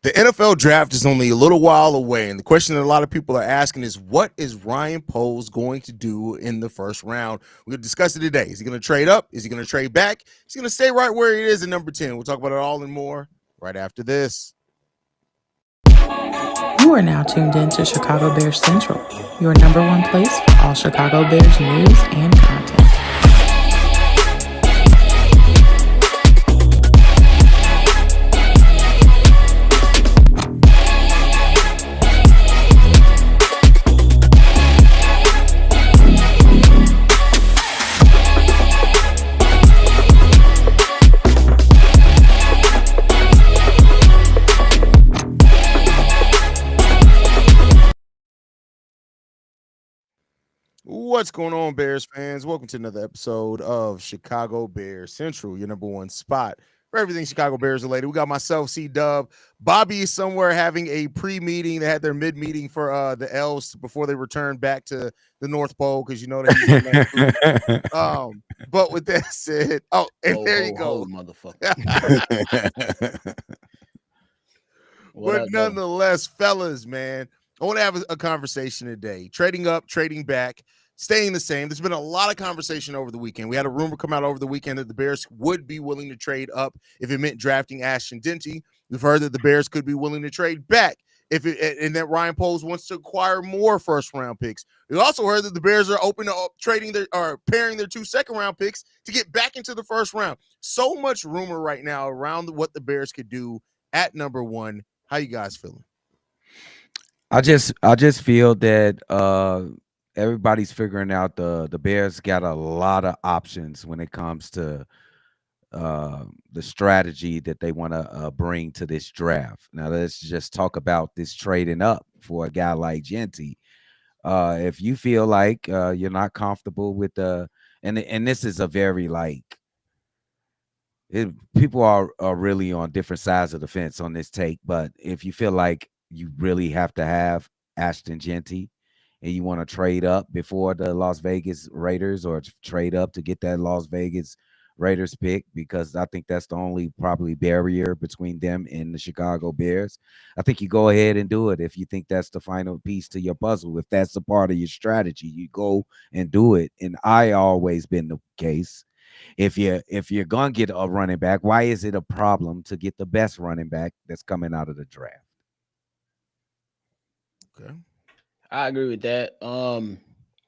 The NFL draft is only a little while away, and the question that a lot of people are asking is, what is Ryan Poles going to do in the first round? We're going to discuss it today. Is he going to trade up? Is he going to trade back? Is he going to stay right where he is at number 10? We'll talk about it all and more right after this. You are now tuned in to Chicago Bears Central, your number one place for all Chicago Bears news and content. What's going on, Bears fans? Welcome to another episode of Chicago Bears Central, your number one spot for everything Chicago Bears related. We got myself, C-Dub. Bobby is somewhere having a pre-meeting. They had their mid-meeting for the Elves before they returned back to the North Pole, because you know that he's in that but with that said, there you go. Motherfucker. But nonetheless, fellas, man, I want to have a conversation today. Trading up, trading back, staying the same. There's been a lot of conversation over the weekend. We had a rumor come out over the weekend that the Bears would be willing to trade up if it meant drafting Ashton Denty. We've heard that the Bears could be willing to trade back and that Ryan Poles wants to acquire more first-round picks. We also heard that the Bears are open to trading pairing their 2 second-round picks to get back into the first round. So much rumor right now around what the Bears could do at number 1. How you guys feeling? I just feel that everybody's figuring out the Bears got a lot of options when it comes to the strategy that they want to bring to this draft. Now let's just talk about this trading up for a guy like Genty. If you feel like you're not comfortable with and this is a very people are really on different sides of the fence on this take, but if you feel like you really have to have Ashton Genty and you want to trade up before the Las Vegas Raiders, or trade up to get that Las Vegas Raiders pick, because I think that's the only probably barrier between them and the Chicago Bears, I think you go ahead and do it. If you think that's the final piece to your puzzle, if that's a part of your strategy, you go and do it. And I always been the case. If you're gonna get a running back, why is it a problem to get the best running back that's coming out of the draft? Okay, I agree with that.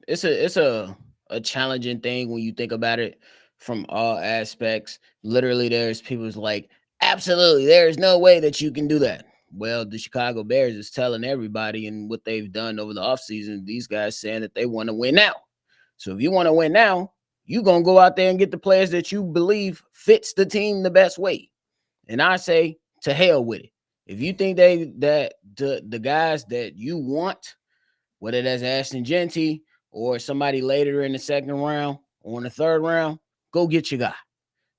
It's a challenging thing when you think about it from all aspects. Literally, there's people who's like, absolutely, there's no way that you can do that. Well, the Chicago Bears is telling everybody, and what they've done over the offseason, these guys saying that they want to win now. So if you want to win now, you're going to go out there and get the players that you believe fits the team the best way. And I say, to hell with it. If you think that the guys that you want, whether that's Ashton Genty or somebody later in the second round or in the third round, go get your guy.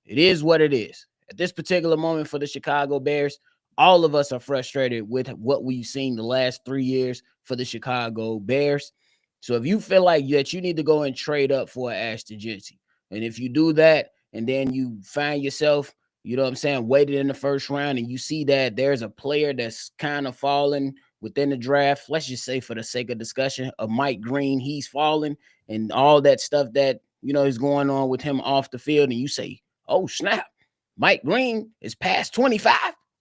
It is what it is. At this particular moment for the Chicago Bears, all of us are frustrated with what we've seen the last 3 years for the Chicago Bears. So if you feel like that you need to go and trade up for Ashton Genty, and if you do that and then you find yourself, you know what I'm saying, waited in the first round, and you see that there's a player that's kind of falling within the draft, let's just say for the sake of discussion, of Mike Green, he's falling, and all that stuff that, you know, is going on with him off the field, and you say, oh, snap, Mike Green is past 25.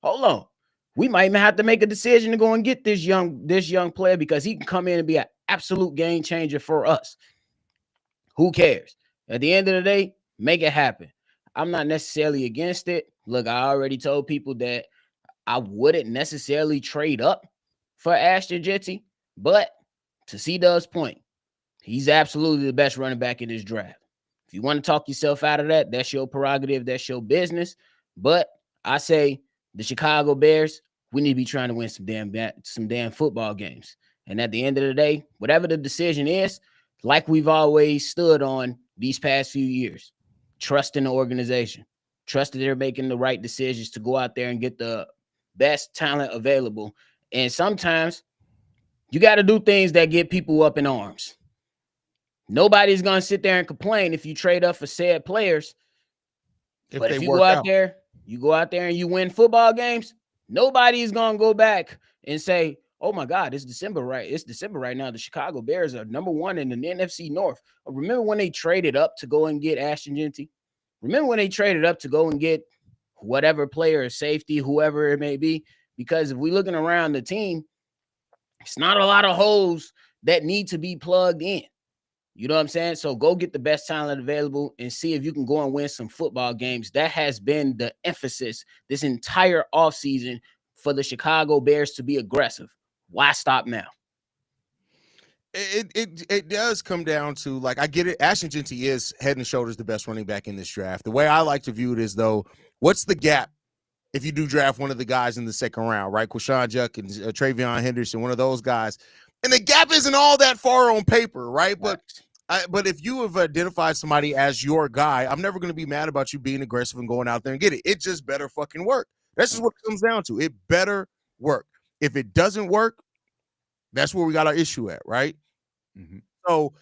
Hold on. We might even have to make a decision to go and get this young player, because he can come in and be an absolute game changer for us. Who cares? At the end of the day, make it happen. I'm not necessarily against it. Look, I already told people that I wouldn't necessarily trade up for Ashton Genty, but to C-Dub's point, he's absolutely the best running back in this draft. If you want to talk yourself out of that, that's your prerogative, that's your business. But I say the Chicago Bears, we need to be trying to win some damn football games. And at the end of the day, whatever the decision is, like we've always stood on these past few years, trust in the organization, trust that they're making the right decisions to go out there and get the best talent available. And sometimes you got to do things that get people up in arms. Nobody's going to sit there and complain if you trade up for said players. But if you go out there, and you win football games, Nobody is gonna go back and say, "Oh my God, it's December, right? It's December right now. The Chicago Bears are number one in the NFC North." Remember when they traded up to go and get Ashton Genty? Remember when they traded up to go and get whatever player, safety, whoever it may be? Because if we're looking around the team, it's not a lot of holes that need to be plugged in. You know what I'm saying? So go get the best talent available and see if you can go and win some football games. That has been the emphasis this entire offseason for the Chicago Bears to be aggressive. Why stop now? It does come down to, like, I get it. Ashton Genty is head and shoulders the best running back in this draft. The way I like to view it is, though, what's the gap if you do draft one of the guys in the second round, right? Quashawn Judkins, Travion Henderson, one of those guys. And the gap isn't all that far on paper, right? But if you have identified somebody as your guy, I'm never going to be mad about you being aggressive and going out there and get it. It just better fucking work. That's just what it comes down to. It better work. If it doesn't work, that's where we got our issue at, right? Mm-hmm. So,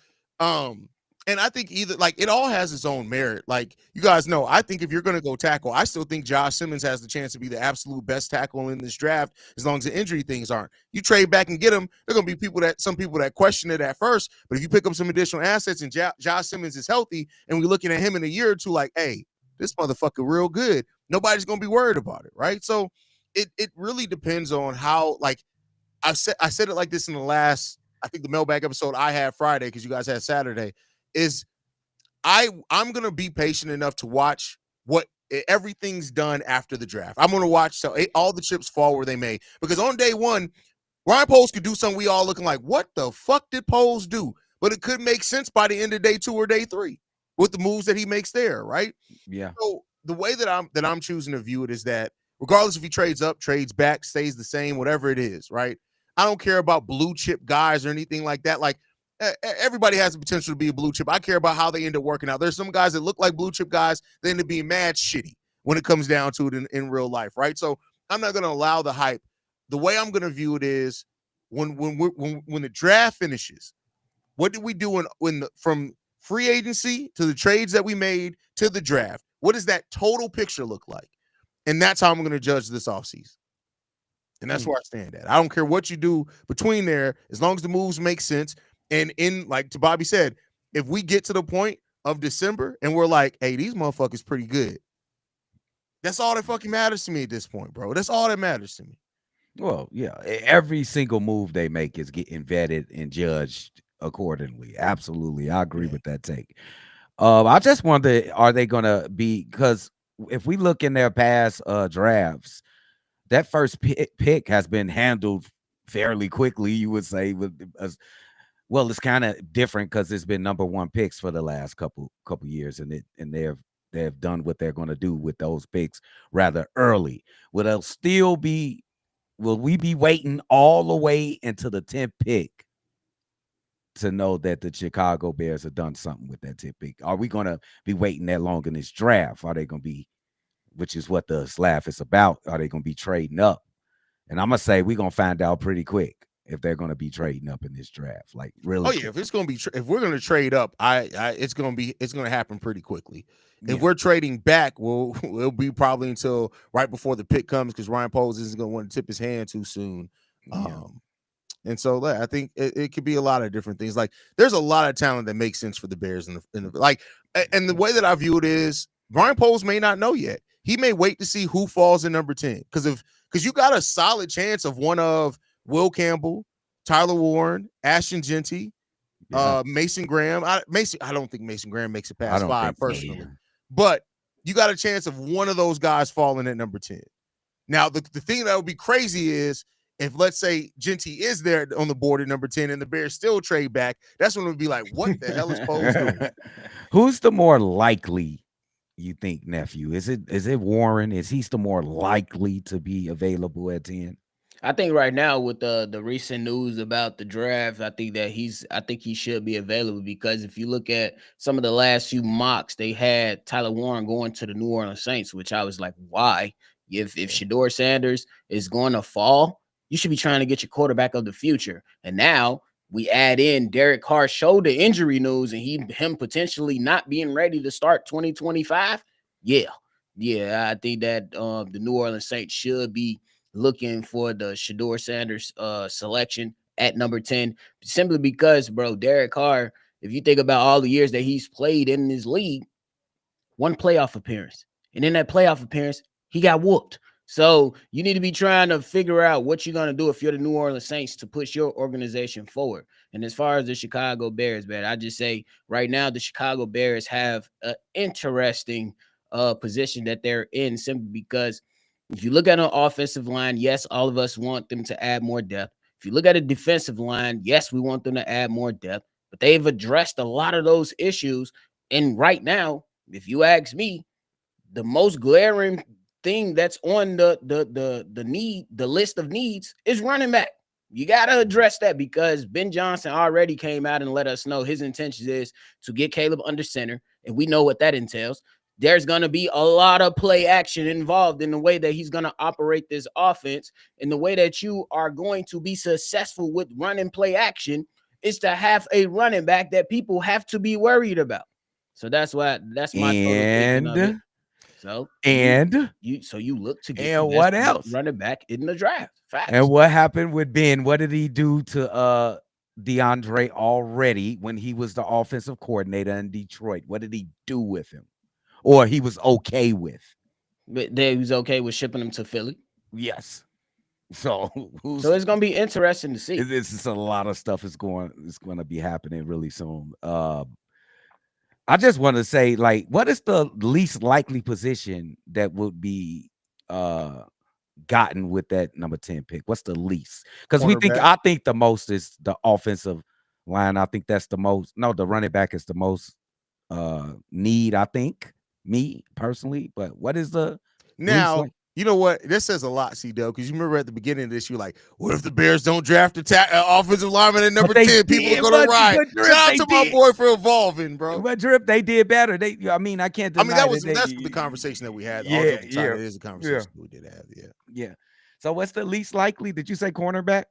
and I think either, like, it all has its own merit. Like, you guys know, I think if you're going to go tackle, I still think Josh Simmons has the chance to be the absolute best tackle in this draft, as long as the injury things aren't. You trade back and get him, there are going to be some people that question it at first, but if you pick up some additional assets and Josh Simmons is healthy and we're looking at him in a year or two like, hey, this motherfucker real good, nobody's going to be worried about it, right? So it really depends on how, like, I said it like this in the last, I think, the mailbag episode I had Friday, because you guys had Saturday, is I'm going to be patient enough to watch what everything's done after the draft. I'm going to watch so all the chips fall where they may, because on day one, Ryan Poles could do something we all looking like, what the fuck did Poles do? But it could make sense by the end of day 2 or day 3 with the moves that he makes there, right? Yeah. So the way that I'm choosing to view it is that regardless if he trades up, trades back, stays the same, whatever it is, right? I don't care about blue chip guys or anything like that. Like, everybody has the potential to be a blue chip. I care about how they end up working out. There's some guys that look like blue chip guys, they end up being mad shitty when it comes down to it in real life, right? So I'm not going to allow the hype. The way I'm going to view it is when the draft finishes, what did we do from free agency to the trades that we made to the draft? What does that total picture look like? And that's how I'm going to judge this offseason. And that's where I stand at. I don't care what you do between there, as long as the moves make sense. And like to Bobby said, if we get to the point of December and we're like, hey, these motherfuckers pretty good, that's all that fucking matters to me at this point, bro. That's all that matters to me. Well, yeah, every single move they make is getting vetted and judged accordingly. Absolutely. I agree with that take. I just wonder, are they going to be, because if we look in their past drafts, that first pick has been handled fairly quickly, you would say. Well, it's kind of different because it's been number one picks for the last couple years, and they've done what they're going to do with those picks rather early. Will we be waiting all the way into the 10th pick to know that the Chicago Bears have done something with that 10th pick? Are we going to be waiting that long in this draft? Are they going to be, which is what the slab is about, are they going to be trading up? And I'm going to say we're going to find out pretty quick if they're going to be trading up in this draft. Like, really? Oh, yeah. If it's going to be, if we're going to trade up, it's going to happen pretty quickly. If we're trading back, it'll be probably until right before the pick comes, because Ryan Poles isn't going to want to tip his hand too soon. And so I think it could be a lot of different things. Like, there's a lot of talent that makes sense for the Bears and the way that I view it is, Ryan Poles may not know yet. He may wait to see who falls in number 10, because you got a solid chance of one of Will Campbell, Tyler Warren, Ashton Genty, Mason Graham. I don't think Mason Graham makes it past 5 personally, but you got a chance of one of those guys falling at number 10. Now, the thing that would be crazy is if, let's say, Genty is there on the board at number 10 and the Bears still trade back, that's when it would be like, what the hell is Poles doing? Who's the more likely, you think, nephew? Is it Warren? Is he the more likely to be available at 10? I think right now with the recent news about the draft, I think he should be available, because if you look at some of the last few mocks, they had Tyler Warren going to the New Orleans Saints, which I was like, why? If Shedeur Sanders is going to fall, you should be trying to get your quarterback of the future. And now we add in Derek Carr's shoulder injury news and him potentially not being ready to start 2025. Yeah, I think that the New Orleans Saints should be looking for the Shador Sanders selection at number 10, simply because, bro, Derek Carr, if you think about all the years that he's played in this league, one playoff appearance. And in that playoff appearance, he got whooped. So you need to be trying to figure out what you're going to do if you're the New Orleans Saints to push your organization forward. And as far as the Chicago Bears, man, I just say right now the Chicago Bears have an interesting position that they're in, simply because if you look at an offensive line, yes, all of us want them to add more depth. If you look at a defensive line, yes, we want them to add more depth, but they've addressed a lot of those issues. And right now, if you ask me, the most glaring thing that's on the list of needs is running back. You got to address that, because Ben Johnson already came out and let us know his intention is to get Caleb under center, and we know what that entails. There's going to be a lot of play action involved in the way that he's going to operate this offense. And the way that you are going to be successful with running play action is to have a running back that people have to be worried about. So that's my total thinking of it. So you look to get and what else? Running back in the draft. Facts. And what happened with Ben? What did he do to DeAndre already when he was the offensive coordinator in Detroit? What did he do with him? Or he was okay with? But he was okay with shipping him to Philly. Yes. So it's gonna be interesting to see. This is a lot of stuff is going to be happening really soon. I just want to say, like, what is the least likely position that would be gotten with that number 10 pick? What's the least? Because I think the most is the offensive line. I think that's the most. No, the running back is the most need, I think, me personally. But what is the now? You know what? This says a lot, C-Dub, because you remember at the beginning of this, you're like, what if the Bears don't draft offensive lineman at number 10? People are going to ride. Shout out to my boy for evolving, bro. But Drip, they did better. I mean, I can't deny that's the conversation that we had. Yeah. It is a conversation we did have, Yeah. So what's the least likely? Did you say cornerback?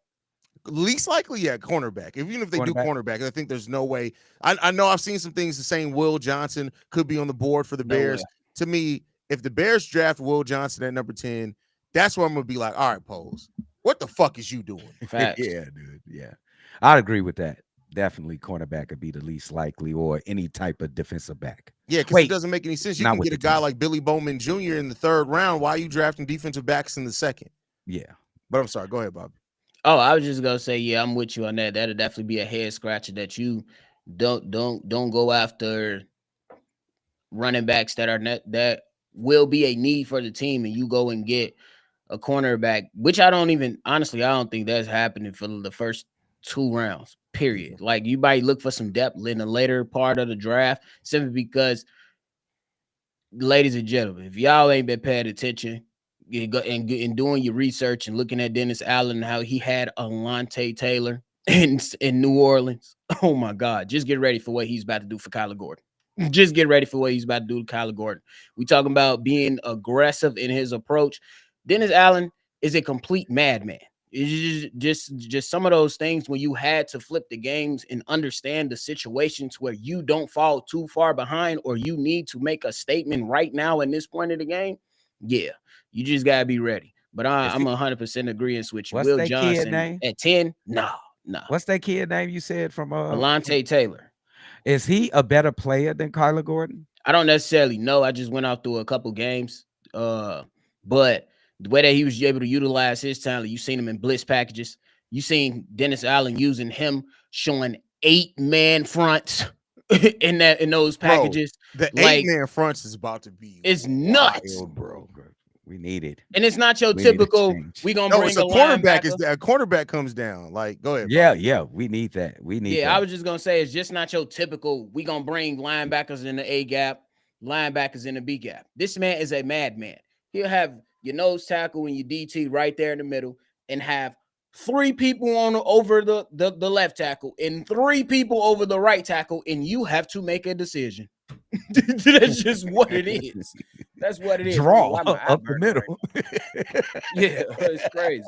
Least likely, cornerback. Even if they do cornerback, I think there's no way. I know I've seen some things saying Will Johnson could be on the board for the Bears. To me, if the Bears draft Will Johnson at number 10, that's where I'm going to be like, all right, Pose, what the fuck is you doing? Yeah, dude. Yeah. I'd agree with that. Definitely cornerback would be the least likely, or any type of defensive back. Yeah, because it doesn't make any sense. You can get a guy like Billy Bowman Jr. in the 3rd round. Why are you drafting defensive backs in the 2nd? Yeah. But I'm sorry. Go ahead, Bobby. Oh, I was just going to say, yeah, I'm with you on that. That'll definitely be a head scratcher, that you don't go after running backs that will be a need for the team, and you go and get a cornerback, which I don't think that's happening for the first 2 rounds, period. Like, you might look for some depth in the later part of the draft, simply because, ladies and gentlemen, if y'all ain't been paying attention and doing your research and looking at Dennis Allen and how he had Alontae Taylor in New Orleans, oh my God, just get ready for what he's about to do for Kyler Gordon. Just get ready for what he's about to do to Kyler Gordon. We talking about being aggressive in his approach. Dennis Allen is a complete madman. It's just some of those things when you had to flip the games and understand the situations where you don't fall too far behind, or you need to make a statement right now in this point of the game. Yeah, you just gotta be ready. But I'm 100% agreeing with you. What's Will that Johnson kid name? At 10? No. What's that kid name you said from Alontae Taylor? Is he a better player than Kyler Gordon? I don't necessarily know. I just went out through a couple games. But the way that he was able to utilize his talent, you seen him in blitz packages. You seen Dennis Allen using him, showing 8-man fronts in those packages. Bro, the 8-man fronts is about to be nuts, bro. We need it. And it's not your typical, we gonna bring a cornerback. A cornerback comes down. Like, go ahead. Yeah, we need that. That. I was just gonna say, it's just not your typical, we gonna bring linebackers in the A gap, linebackers in the B gap. This man is a madman. He'll have your nose tackle and your DT right there in the middle, and have 3 people over the left tackle and 3 people over the right tackle, and you have to make a decision. That's just what it is. That's what it is. Draw up the middle. Yeah, it's crazy.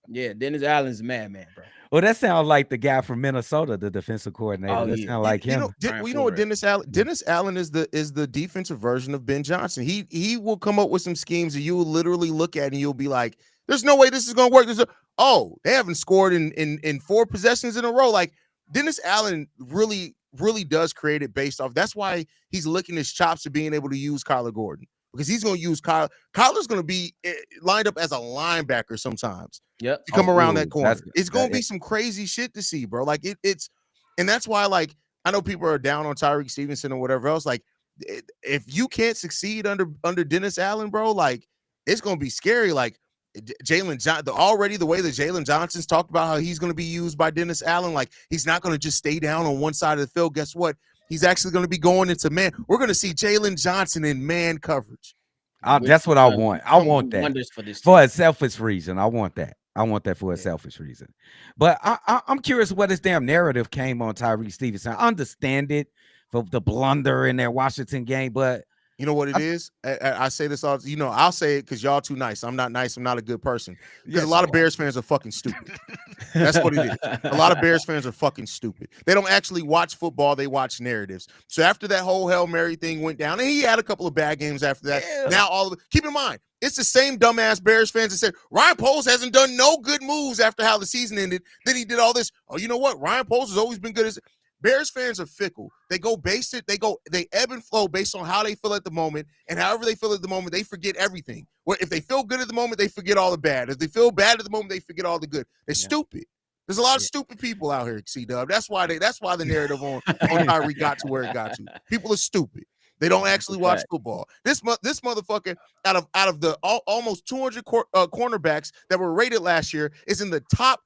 Yeah, Dennis Allen's a madman, bro. Well, that sounds like the guy from Minnesota, the defensive coordinator. That sounds like him. You know what Dennis Allen? Dennis Allen is the defensive version of Ben Johnson. He will come up with some schemes that you will literally look at and you'll be like, There's no way this is gonna work. They haven't scored in 4 possessions in a row. Like Dennis Allen really does create it based off. That's why he's licking his chops to being able to use Kyler Gordon, because he's going to use Kyler. Kyler's going to be lined up as a linebacker sometimes. Yep. To come around that corner. It's going to be it. some crazy shit to see, bro. Like it's, and that's why, like, I know people are down on Tyreek Stevenson or whatever else. Like, if you can't succeed under Dennis Allen, bro, like it's going to be scary. Like Jalen Johnson, already the way that Jalen Johnson's talked about how he's going to be used by Dennis Allen, like he's not going to just stay down on one side of the field. Guess what? He's actually going to be going into man. We're going to see Jalen Johnson in man coverage. That's what I want. I want that for a selfish reason. I want that. I want that for a selfish reason. But I'm curious what this damn narrative came on Tyreek Stevenson. I understand it for the blunder in their Washington game, but you know what it is? I say this all, I'll say it because y'all too nice. I'm not nice. I'm not a good person. Because a lot of Bears fans are fucking stupid. That's what it is. A lot of Bears fans are fucking stupid. They don't actually watch football. They watch narratives. So after that whole Hail Mary thing went down, and he had a couple of bad games after that. Yeah. Now keep in mind, it's the same dumbass Bears fans that said Ryan Poles hasn't done no good moves after how the season ended. Then he did all this. Oh, you know what? Ryan Poles has always been good. Bears fans are fickle. They ebb and flow based on how they feel at the moment, and however they feel at the moment, they forget everything. Well, if they feel good at the moment, they forget all the bad. If they feel bad at the moment, they forget all the good. They're stupid. There's a lot of stupid people out here, C-Dub. That's why the narrative on Kyrie got to where it got to. People are stupid. They don't actually watch football. This motherfucker, out of the almost 200 cornerbacks that were rated last year, is in the top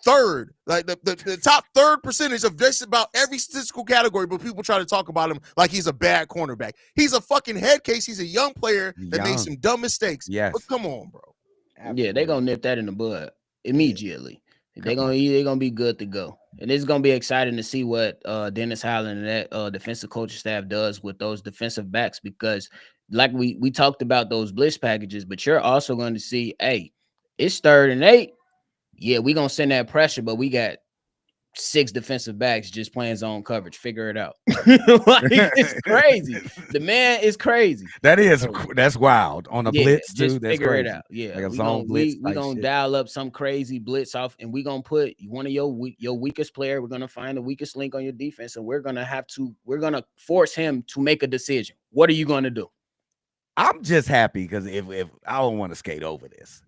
third, like the top third percentage of just about every statistical category, but people try to talk about him like he's a bad cornerback. He's a fucking head case. He's a young player that made some dumb mistakes. Yes. But come on, bro. Absolutely. Yeah, they're gonna nip that in the bud immediately. They're gonna be good to go. And it's gonna be exciting to see what Dennis Allen and that defensive coaching staff does with those defensive backs, because like we talked about those blitz packages, but you're also going to see, hey, it's 3rd and 8. Yeah, we're going to send that pressure, but we got 6 defensive backs just playing zone coverage. Figure it out. Like, it's crazy. The man is crazy. That's wild. On a blitz, too. Just that's figure crazy. it out. Yeah. Like we're going to dial up some crazy blitz off, and we're going to put one of your weakest player. We're going to find the weakest link on your defense, and we're going to force him to make a decision. What are you going to do? I'm just happy because if I don't want to skate over this,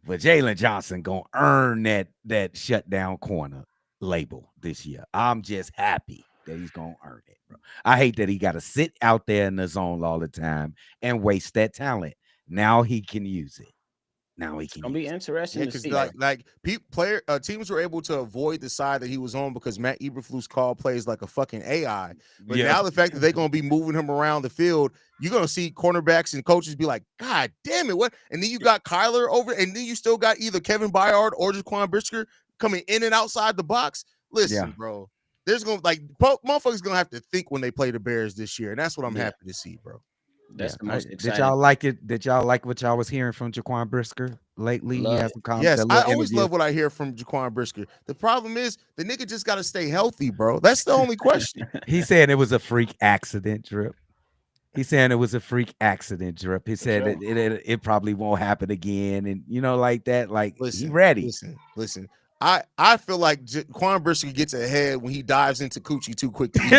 but Jalen Johnson gonna earn that shutdown corner label this year. I'm just happy that he's gonna earn it, bro. I hate that he got to sit out there in the zone all the time and waste that talent. Now he can use it. It's gonna be interesting to see. Teams were able to avoid the side that he was on because Matt Eberflus called plays like a fucking AI. But now the fact that they're gonna be moving him around the field, you're gonna see cornerbacks and coaches be like, God damn it, what? And then you got Kyler over, and then you still got either Kevin Byard or Jaquan Brisker coming in and outside the box. Listen, bro, there's gonna motherfuckers gonna have to think when they play the Bears this year, and that's what I'm happy to see, bro. That's the most exciting. Did y'all like it? Did y'all like what y'all was hearing from Jaquan Brisker lately? He has some comments. Yes, I always love what I hear from Jaquan Brisker. The problem is the nigga just got to stay healthy, bro. That's the only question. He said it was a freak accident, Drip. He's saying it was a freak accident, Drip. He said it probably won't happen again, and like that. Like, he ready. Listen. I feel like Jaquan Brisker gets ahead when he dives into coochie too quick. This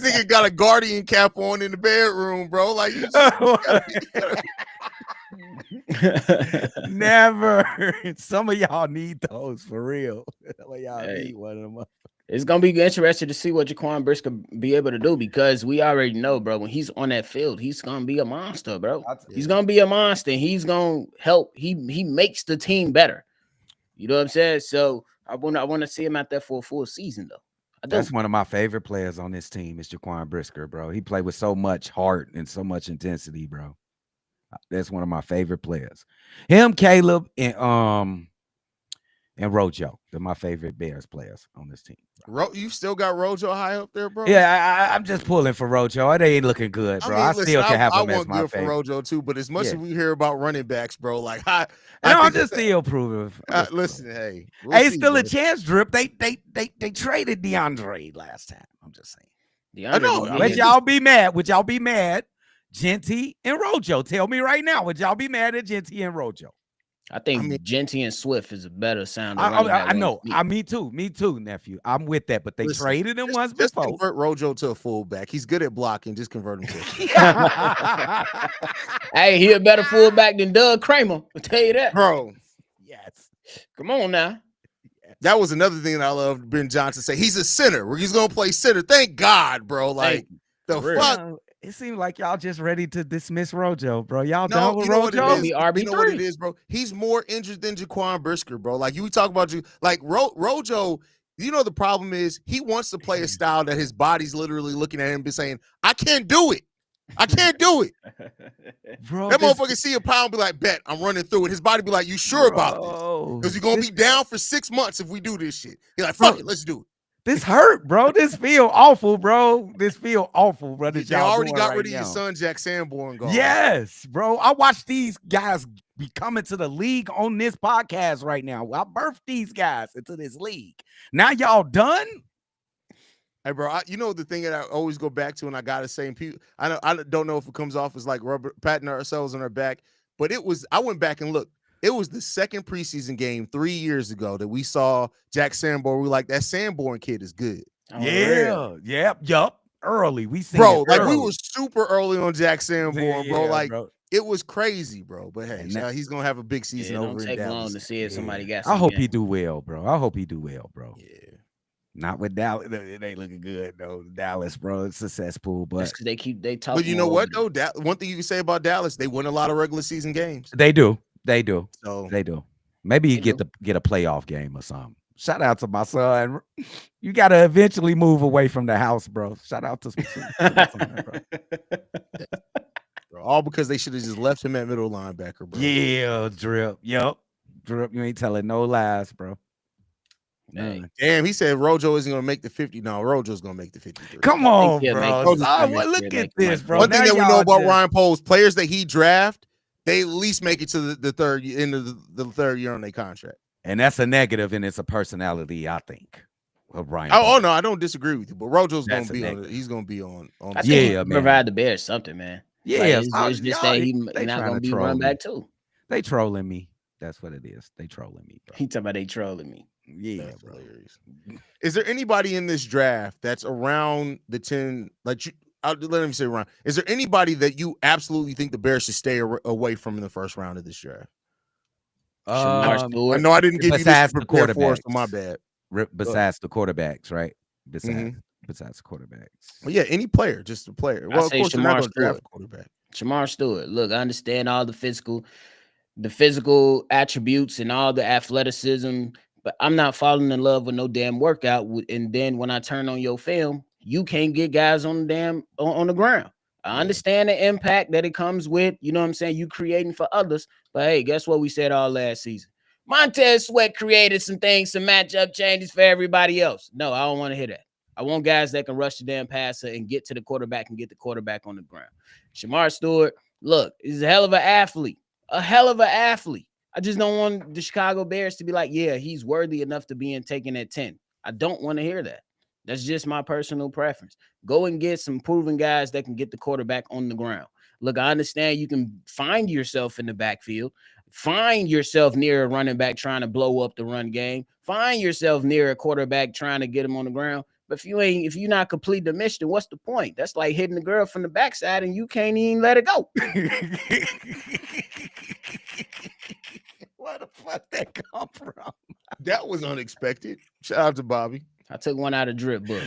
nigga got a guardian cap on in the bedroom, bro. Like, never. Some of y'all need those for real. Some of y'all need one of them. It's gonna be interesting to see what Jaquan Brisker be able to do, because we already know, bro, when he's on that field, he's gonna be a monster, bro. He's gonna be a monster. He's gonna help. He makes the team better. You know what I'm saying? So I want to see him out there for a full season, though. That's one of my favorite players on this team is Jaquan Brisker, bro. He played with so much heart and so much intensity, bro. That's one of my favorite players. Him, Caleb, and Rojo. They're my favorite Bears players on this team. You still got Rojo high up there, bro? Yeah, I'm just pulling for Rojo. They ain't looking good, bro. I still can have him as my favorite. For Rojo too, but as much as we hear about running backs, bro, like I'm just still proving. Listen, hey, hey, still a chance, Drip. They traded DeAndre last time. I'm just saying. I know. Would y'all be mad? Would y'all be mad? Genty and Rojo. Tell me right now. Would y'all be mad at Genty and Rojo? I think Genty and Swift is a better sound. I know. Me too, nephew. I'm with that. But they traded him once just before. Convert Rojo to a fullback. He's good at blocking. Just convert him to Hey, he a better fullback than Doug Kramer. I'll tell you that. Bro. Yes. Come on now. That was another thing that I loved Ben Johnson say. He's a center. Where he's going to play center. Thank God, bro. Like, the fuck? It seemed like y'all just ready to dismiss Rojo, bro. Y'all No, done with Rojo? You know what it is, bro? He's more injured than Jaquan Brisker, bro. Like, we talk about you. Like, Rojo, you know the problem is he wants to play a style that his body's literally looking at him and be saying, I can't do it. I can't do it. Bro, that motherfucker see a pound be like, bet, I'm running through it. His body be like, you sure about this? Because you're going to be down for 6 months if we do this shit. He's like, fuck it, let's do it. This hurt, bro. This feel awful, bro. This feel awful, bro. They already got rid of your son, Jack Sanborn. Gone. Yes, bro. I watch these guys be coming to the league on this podcast right now. I birthed these guys into this league. Now y'all done? Hey, bro, you know the thing that I always go back to, and I gotta say, people, I don't know if it comes off as like patting ourselves on our back, but I went back and looked. It was the second preseason game 3 years ago that we saw Jack Sanborn. We like, that Sanborn kid is good. Yup. Early. We seen bro, it like early. we were super early on Jack Sanborn, bro. Like, bro. It was crazy, bro. But hey, he's gonna have a big season over in Dallas. Don't take long to see if somebody got. I hope he do well, bro. Yeah. Not with Dallas. It ain't looking good though. Dallas, bro, it's successful, but because they talk. But you know what though? One thing you can say about Dallas, they win a lot of regular season games. They do. So they do. Maybe you get a playoff game or something. Shout out to my son. You got to eventually move away from the house, bro. Shout out to my son, bro. All because they should have just left him at middle linebacker, bro. Yeah, Drip. Yup. Drip, you ain't telling no lies, bro. Damn, he said Rojo isn't going to make the 50. No, Rojo's going to make the 53. Come on, bro. Look at this, bro. One thing that we know about Ryan Poles, players that he draft, they at least make it to the third end of the third year on their contract. And that's a negative, and it's a personality, I think, of Ryan. Oh no, I don't disagree with you, but Rojo's going to be on. He's going to be on. I think provide the Bears something, man. Yeah, it's just that he's not going to be run back too. They trolling me. That's what it is. They trolling me, bro. He talking about they trolling me. Yeah, bro. Hilarious. Is there anybody in this draft that's around the 10? Like, let me say around. Is there anybody that you absolutely think the Bears should stay away from in the first round of this draft? I know I didn't give you this to prepare for, so my bad. Besides the quarterbacks, right? Besides the quarterbacks. Well, yeah, any player, just a player. Well, of course, they're not going to draft a quarterback. Shemar Stewart. Look, I understand all the physical attributes and all the athleticism, but I'm not falling in love with no damn workout. And then when I turn on your film, you can't get guys on the on the ground. I understand the impact that it comes with, you know what I'm saying, you creating for others. But hey, guess what we said all last season? Montez Sweat created some things, some matchup changes for everybody else. No, I don't want to hear that. I want guys that can rush the damn passer and get to the quarterback and get the quarterback on the ground. Shemar Stewart, look, he's a hell of an athlete. I just don't want the Chicago Bears to be like, yeah, he's worthy enough to be taken at 10. I don't want to hear that. That's just my personal preference. Go and get some proven guys that can get the quarterback on the ground. Look, I understand you can find yourself in the backfield, find yourself near a running back trying to blow up the run game, find yourself near a quarterback trying to get him on the ground. But if you're not complete the mission, what's the point? That's like hitting the girl from the backside and you can't even let it go. Where the fuck that come from? That was unexpected. Shout out to Bobby. I took one out of Drip book.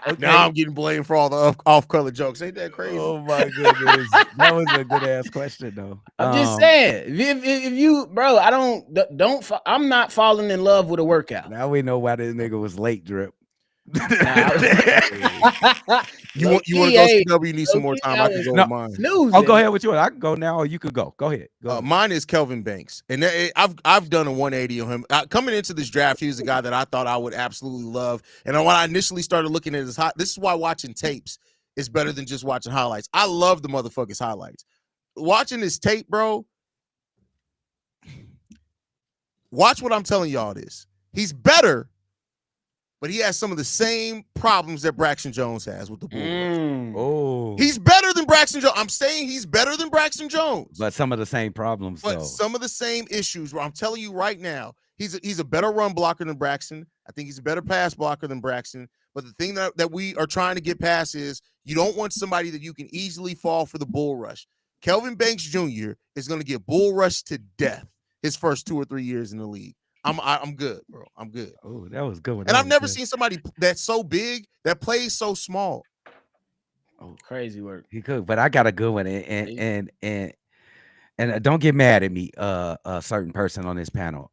Okay. Now I'm getting blamed for all the off-color jokes. Ain't that crazy? Oh my goodness, that was a good ass question though. I'm just saying, if you, bro, I'm not falling in love with a workout. Now we know why this nigga was late, Drip. You want to go CW? You need some more time. I can go with mine. Go ahead with yours. I can go now, or you could go. Go ahead. Mine is Kelvin Banks, and I've done a 180 on him. Coming into this draft, he was a guy that I thought I would absolutely love. And when I initially started looking at his this is why watching tapes is better than just watching highlights. I love the motherfucker's highlights. Watching his tape, bro. Watch what I'm telling y'all. He's better but he has some of the same problems that Braxton Jones has with the bull rush. Oh, He's better than Braxton Jones. I'm saying he's better than Braxton Jones. but some of the same problems, But though. some of the same issues. Where I'm telling you right now, he's a better run blocker than Braxton. I think he's a better pass blocker than Braxton. But the thing that we are trying to get past is you don't want somebody that you can easily fall for the bull rush. Kelvin Banks Jr. is going to get bull rushed to death his first 2 or 3 years in the league. I'm good, bro. I'm good. Oh, that was good. And I've never seen somebody that's so big that plays so small. Oh, crazy work. He could, but I got a good one, and don't get mad at me, a certain person on this panel,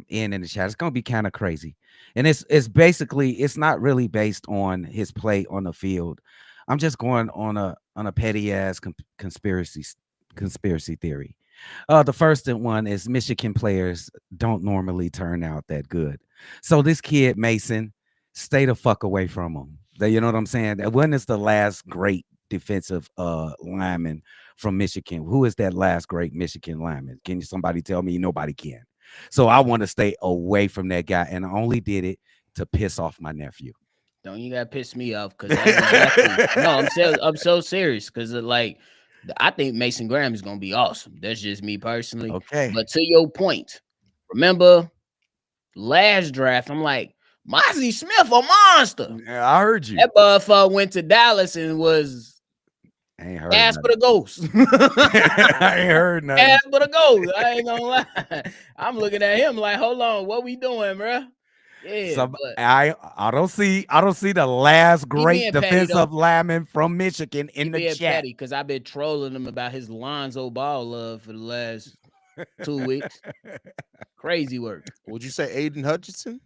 in the chat. It's gonna be kind of crazy, and it's basically it's not really based on his play on the field. I'm just going on a petty ass conspiracy theory. The first one is Michigan players don't normally turn out that good, so this kid Mason, stay the fuck away from him. You know what I'm saying? When is the last great defensive lineman from Michigan? Who is that last great Michigan lineman? Can somebody tell me? Nobody can. So I want to stay away from that guy, and I only did it to piss off my nephew. Don't you gotta piss me off because no, I'm so serious because like I think Mason Graham is gonna be awesome. That's just me personally. Okay. But to your point, remember last draft, I'm like, Mozzie Smith a monster. Yeah, I heard you. That motherfucker went to Dallas and was I ain't heard ass for the ghost. I ain't heard nothing. Ass for the ghost. I ain't gonna lie. I'm looking at him like, hold on, what we doing, bro? Yeah, So but I don't see the last great being petty, defensive though. lineman from Michigan in the chat. Because I've been trolling him about his Lonzo Ball love for the last 2 weeks. Crazy work. Would you say Aiden Hutchinson?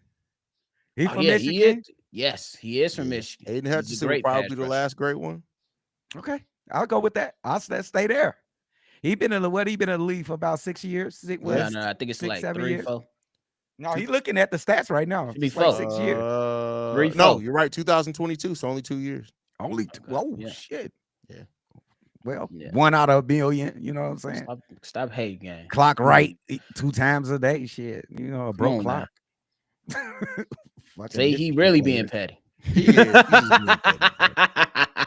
He from yeah, Michigan? he is. Yes, he is from Michigan. Aiden He's a Hutchinson great would probably pass be the rusher. last great one. Okay, I'll go with that. I'll stay there. He been in the league for about 6 years. No, I think it's 6, like 7 3, years. 4. No, he's looking at the stats right now. Should be It's like 4. 6 years. 3, No, 4. you're right. 2022, so only 2 years. Only whoa, Yeah. shit. Yeah. Well, Yeah. 1 out of a billion. You know what I'm saying? Stop hating, gang. Clock right 2 times a day. Shit, you know, a broke on now. clock. Fucking See, he Michigan really players. being petty. He is being petty, bro.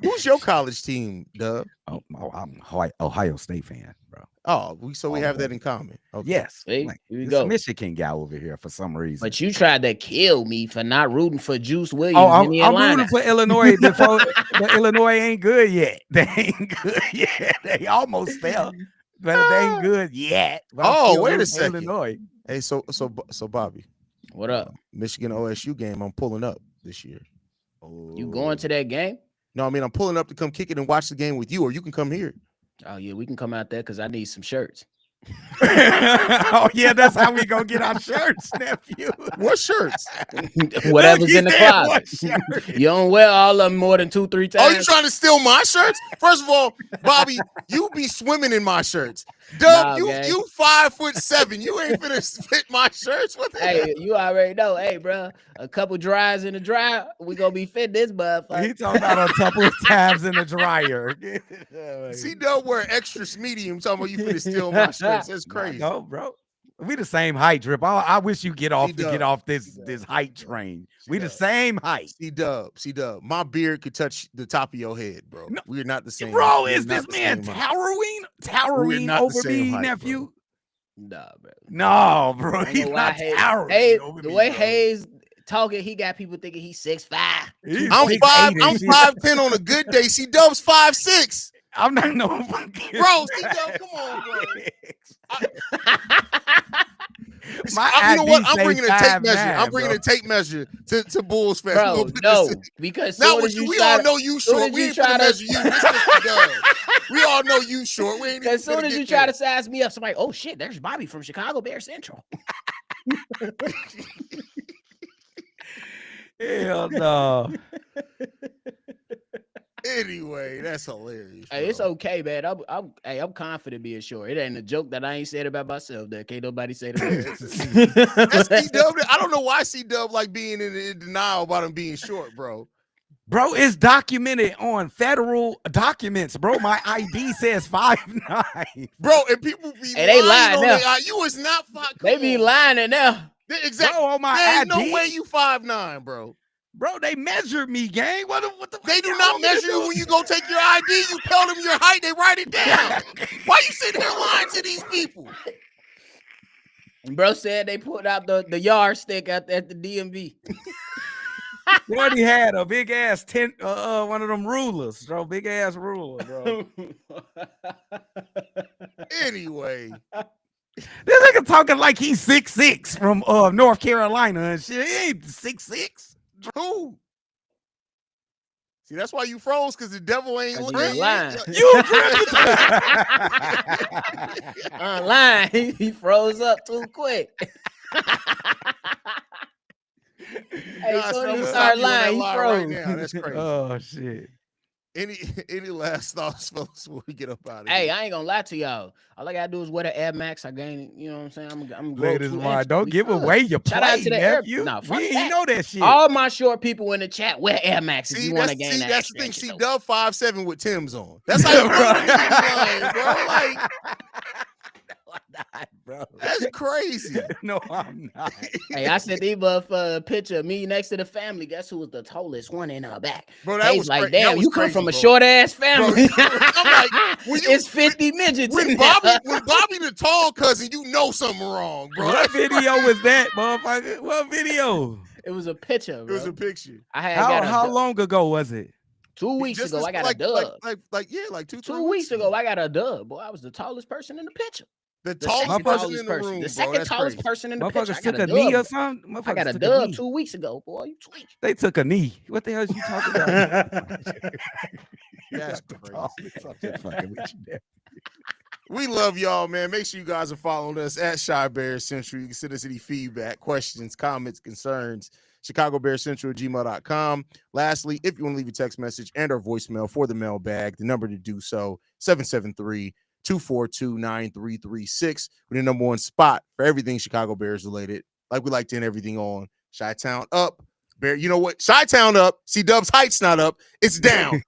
Who's your college team, Dub? Oh, I'm Ohio State fan, bro. Oh, we have that in common. Okay. Yes, See, like, here we this go. Michigan guy over here for some reason. But you tried to kill me for not rooting for Juice Williams. Oh, I'm Indiana. rooting for Illinois before, but Illinois ain't good yet. They ain't good yet. They almost fell, but they ain't good yet. But I'm Oh, still wait a rooting for second. Illinois. Hey, so Bobby, What up? Michigan OSU game. I'm pulling up this year. You going to that game? No, I mean I'm pulling up to come kick it and watch the game with you, or you can come here. Oh yeah, we can come out there because I need some shirts. Oh yeah, that's how we gonna get our shirts, nephew. What shirts? Whatever's in the He said, closet. "What shirt?" You don't wear all of them more than 2-3 times. Oh, you trying to steal my shirts? First of all, Bobby, you be swimming in my shirts. Dub, Nah, gang. you 5'7". You ain't finna fit my shirts. What the hell? Hey, you already know. Hey, bro, a couple dries in the dryer, we gonna be fit this motherfucker. He talking about a couple of times in the dryer. See, Dub wear extra medium. Talking about you finna steal my shirts. That's crazy. No, bro. We the same height, Drip. I wish you get off C-Dub. this height train. We the C-Dub. same height. See, Dub. My beard could touch the top of your head, bro. No. We're not the same. Bro, We're is not this the man same height. towering not the over same me, height, nephew? Nah, bro. No, bro. I don't He's know why not towering Haize, over the me, way bro. Haize talking, he got people thinking he's 6'5". He's I'm 6'8" five. and I'm shit. 5'10" on a good day. See, Dub's 5'6". I'm not no fucking Bro, see, Dub, come on, bro. My You know what? ID I'm say bringing a tape measure. 5'9", I'm bringing bro. a tape measure to Bulls Fest. Bro, no, because Now soon as you we try all to- know you soon short. as We you ain't try gonna to- measure you. This is Dub. We all know you short. We ain't even As soon finna as get you try there. to size me up, somebody, oh shit, there's Bobby from Chicago Bear Central. Hell no. Anyway, that's hilarious. Hey, it's bro. okay, man. I'm confident being short. It ain't a joke that I ain't said about myself. That can't nobody say that. That's C-Dub. I don't know why C-Dub like being in denial about him being short, bro. Bro, it's documented on federal documents, bro. My ID says 5'9". Bro, and people be Hey, they lying lying on now. their. You was not 5. They be lying it now. Exactly. Bro, on my There's ID. no way you 5'9", bro. Bro, they measured me, gang. What the They do not measure you when you go take your ID. You tell them your height, they write it down. Why you sitting here lying to these people? Bro said they put out the yardstick at the DMV. They already had a big ass one of them rulers, bro. Big ass ruler, bro. Anyway. This nigga talking like he's 6'6" from North Carolina and shit. He ain't 6'6". Who? See, that's why you froze, because the devil ain't lying. You online. He froze up too quick. Hey, so you start lying, he froze. Right now. That's crazy. Oh shit. Any last thoughts, folks, before we get up out of Hey, here? I ain't gonna lie to y'all. All I gotta do is wear the Air Max. I gain, you know what I'm saying? I'm Ladies, don't give away your Shout play, out to the nephew. Nah, we ain't know that shit. All my short people in the chat wear Air Max if you want to gain that. That's the thing. See, Dub 5'7" with Tim's on. That's how you lying, bro. Like, not, bro. That's crazy. No, I'm not. Hey, I sent Eva for a picture of me next to the family. Guess who was the tallest one in her back? Bro, that was like, that damn, was you come crazy, from a bro. short ass family. Bro, I'm like, it's 50 midgets. When Bobby the tall cousin, you know something wrong, bro. What video was that, motherfucker? What video? It was a picture, bro. It was a picture. I had how long ago was it? 2 weeks ago, I got a dub. Like 2 weeks ago, I got a dub. Boy, I was the tallest person in the picture. The tallest person in the room, The bro. second tallest person in the picture. Motherfuckers took a knee or something? I got a dub 2 weeks ago, boy. You tweak. They took a knee. What the hell is you talking about? That's crazy. We love y'all, man. Make sure you guys are following us at Shy Bears Central. You can send us any feedback, questions, comments, concerns. ChicagoBearsCentral@gmail.com. Lastly, if you want to leave a text message and our voicemail for the mailbag, the number to do so, 773-242-9336. We're the number one spot for everything Chicago Bears related. Like we like to end everything on Chi-Town up. Bear, you know what? Chi-Town up. See, Dub's height's not up. It's down.